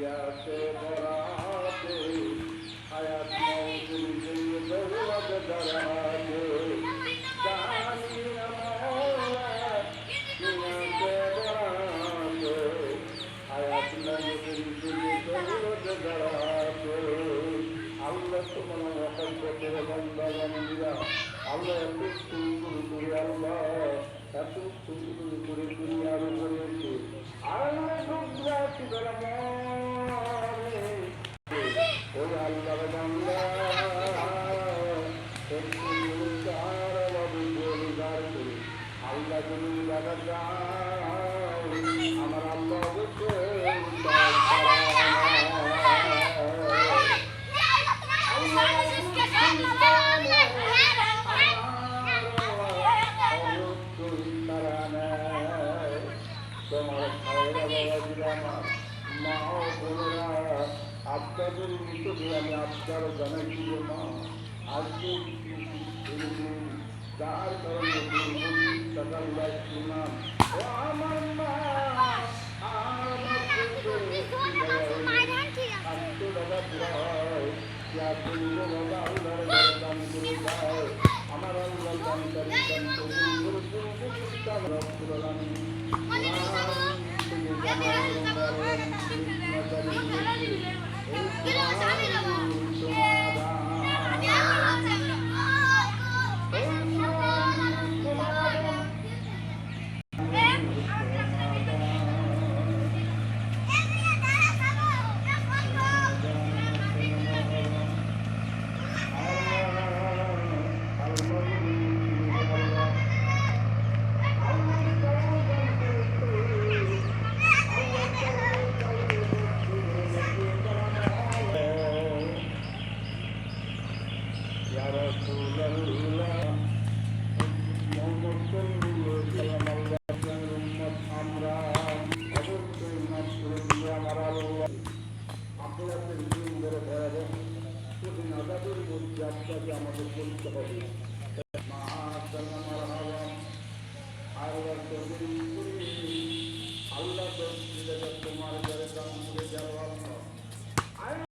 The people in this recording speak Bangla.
ইয়াতে বরাতে হায়াত মৌতুল দৌলত দরাতে জানি না মওলা ইয়াতে বরাতে হায়াত মৌতুল দৌলত দরাতে আল্লাহ তোমার মহব্বতের বান্দা বান্দীরা আল্লাহ এত সুন্দর করে আল্লাহ এত সুন্দর করে দুনিয়ার উপরে আল্লাহ গুজরাটি ওই আল্লাহর বান্দা আল্লাহ তুমি দাদা যাও আমার আল্লাহ আপনাদের মৃতকে আমি আপনার জানাইছি মা আজকে যার কারণে টাকার লাগছিলাম ও আমার মা আজকে দাদা পুরায় আমার আল্লাহ আমাদের পরীক্ষা হবে